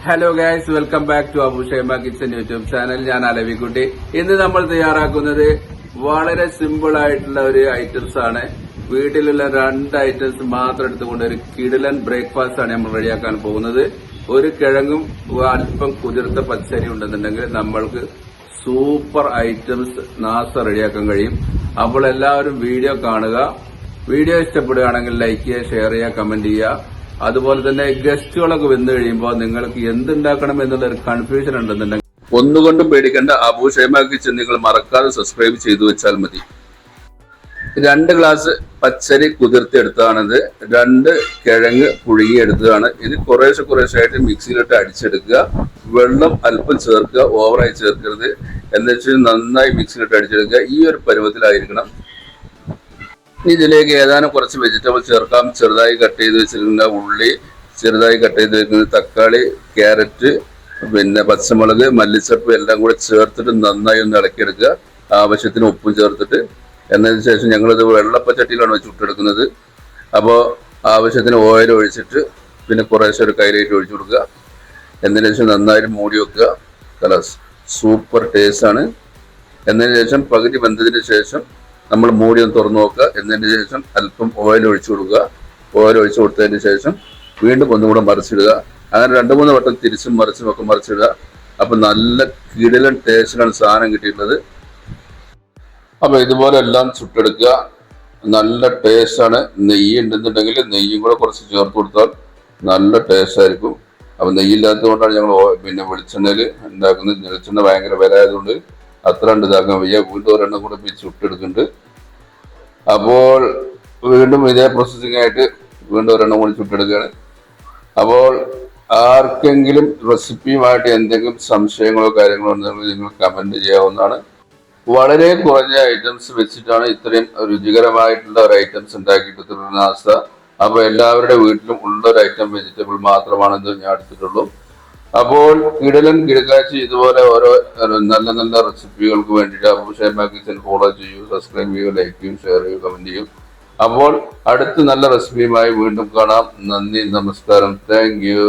Hello guys, welcome back to Abu Shaima kitchen YouTube channel. ഞാൻ അലവിക്കുട്ടി. ഇന്ന് നമ്മൾ തയ്യാറാക്കുന്നത് വളരെ സിമ്പിൾ ആയിട്ടുള്ള ഒരു ഐറ്റംസ് ആണ്. വീട്ടിലുള്ള 2 ഐറ്റംസ് മാത്രം എടുത്തുകൊണ്ട് ഒരു കിടിലൻ ബ്രേക്ക്ഫാസ്റ്റ് ആണ് നമ്മൾ റെഡിയാക്കാൻ പോകുന്നത്. ഒരു കിഴങ്ങും അല്പം കുതിർത്ത പച്ചരി ഉണ്ടെന്നുണ്ടെങ്കിൽ നമ്മൾക്ക് സൂപ്പർ ഐറ്റംസ് നാസ റെഡിയാക്കാൻ കഴിയും. അപ്പോൾ എല്ലാവരും വീഡിയോ കാണുക. വീഡിയോ ഇഷ്ടപ്പെടുകയാണെങ്കിൽ ലൈക്ക് ചെയ്യുക, ഷെയർ ചെയ്യുക, കമന്റ് ചെയ്യുക. അതുപോലെ തന്നെ ഗസ്റ്റുകളൊക്കെ വന്നു കഴിയുമ്പോൾ നിങ്ങൾക്ക് എന്തുണ്ടാക്കണം എന്നുള്ളൊരു കൺഫ്യൂഷൻ ഉണ്ടെന്നുണ്ടെങ്കിൽ ഒന്നുകൊണ്ടും പേടിക്കേണ്ട. അബു ഷൈമ കിച്ചൻ നിങ്ങൾ മറക്കാതെ സബ്സ്ക്രൈബ് ചെയ്തു വെച്ചാൽ മതി. 2 ഗ്ലാസ് പച്ചരി കുതിർത്തെടുത്തതാണിത്. 2 കിഴങ്ങ് പുഴുകിയെടുത്തതാണ്. ഇത് കുറേശ്ശായിട്ട് മിക്സിയിലിട്ട് അടിച്ചെടുക്കുക. വെള്ളം അല്പം ചേർക്കുക, ഓവറായി ചേർക്കരുത്. എന്നുവെച്ചാൽ നന്നായി മിക്സിയിലിട്ട് അടിച്ചെടുക്കുക. ഈ ഒരു പരുവത്തിലായിരിക്കണം. ഇതിലേക്ക് ഏതാനും കുറച്ച് വെജിറ്റബിൾ ചേർക്കാം. ചെറുതായി കട്ട് ചെയ്ത് വെച്ചിരിക്കുന്ന ഉള്ളി, ചെറുതായി കട്ട് ചെയ്ത് വെച്ചിരിക്കുന്ന തക്കാളി, ക്യാരറ്റ്, പിന്നെ പച്ചമുളക്, മല്ലിച്ചപ്പ് എല്ലാം കൂടെ ചേർത്തിട്ട് നന്നായി ഒന്ന് ഇളക്കിയെടുക്കുക. ആവശ്യത്തിന് ഉപ്പും ചേർത്തിട്ട്. എന്നതിന് ശേഷം ഞങ്ങളിത് വെള്ളപ്പച്ചട്ടിയിലാണ് ചുട്ടെടുക്കുന്നത്. അപ്പോൾ ആവശ്യത്തിന് ഓയിൽ ഒഴിച്ചിട്ട് പിന്നെ കുറേശ്ശെ ഒരു കയ്യിലേക്ക് ഒഴിച്ചു കൊടുക്കുക. എന്നതിന് ശേഷം നന്നായിട്ട് മൂടി വെക്കുക. നല്ല സൂപ്പർ ടേസ്റ്റാണ്. എന്നതിന് ശേഷം പകുതി വെന്തതിന് ശേഷം നമ്മൾ മൂടി ഒന്ന് തുറന്നു നോക്കുക. എന്നതിന് ശേഷം അല്പം ഓയിൽ ഒഴിച്ചു കൊടുക്കുക. ഓയിൽ ഒഴിച്ചു കൊടുത്തതിന് ശേഷം വീണ്ടും ഒന്നുകൂടെ മറിച്ചിടുക. അങ്ങനെ 2-3 വട്ടം തിരിച്ചും മറിച്ചും ഒക്കെ മറിച്ചിടുക. അപ്പം നല്ല കിടിലൻ ടേസ്റ്റിലാണ് സാധനം കിട്ടിയിട്ടുള്ളത്. അപ്പം ഇതുപോലെ എല്ലാം ചുട്ടെടുക്കുക. നല്ല ടേസ്റ്റാണ്. നെയ്യ് ഉണ്ടെന്നുണ്ടെങ്കിൽ നെയ്യും കൂടെ കുറച്ച് ചേർത്ത് കൊടുത്താൽ നല്ല ടേസ്റ്റ് ആയിരിക്കും. അപ്പം നെയ്യില്ലാത്തത് കൊണ്ടാണ് ഞങ്ങൾ പിന്നെ വെളിച്ചെണ്ണയിൽ ഉണ്ടാക്കുന്നത്. വെളിച്ചെണ്ണ ഭയങ്കര വില ആയതുകൊണ്ട് അത്ര ഉണ്ട് ഇതാക്കാൻ വയ്യ. വീണ്ടും ഒരെണ്ണം കൂടെ ചുട്ടെടുക്കുന്നുണ്ട്. അപ്പോൾ വീണ്ടും ഇതേ പ്രോസസ്സിംഗ് ആയിട്ട് വീണ്ടും ഒരെണ്ണം കൂടി ചുട്ടെടുക്കുകയാണ്. അപ്പോൾ ആർക്കെങ്കിലും റെസിപ്പിയുമായിട്ട് എന്തെങ്കിലും സംശയങ്ങളോ കാര്യങ്ങളോ ഉണ്ടെങ്കിൽ നിങ്ങൾ കമന്റ് ചെയ്യാവുന്നതാണ്. വളരെ കുറഞ്ഞ ഐറ്റംസ് വെച്ചിട്ടാണ് ഇത്രയും രുചികരമായിട്ടുള്ള ഒരു ഐറ്റംസ് ഉണ്ടാക്കിയിട്ടുള്ള നാസ്ത. അപ്പോൾ എല്ലാവരുടെ വീട്ടിലും ഉള്ള ഒരു ഐറ്റം വെജിറ്റബിൾ മാത്രമാണെന്ന് ഞാൻ എടുത്തിട്ടുള്ളൂ. അപ്പോൾ കിടലൻ കിടക്കാച്ചി ഇതുപോലെ ഓരോ നല്ല റെസിപ്പികൾക്ക് വേണ്ടിയിട്ട് അബു ഷൈമ കിച്ചൻ ഫോളോ ചെയ്യൂ, സബ്സ്ക്രൈബ് ചെയ്യൂ, ലൈക്ക് ചെയ്യൂ, ഷെയർ ചെയ്യൂ, കമന്റ് ചെയ്യൂ. അപ്പോൾ അടുത്ത നല്ല റെസിപ്പിയുമായി വീണ്ടും കാണാം. നന്ദി, നമസ്കാരം, താങ്ക് യു.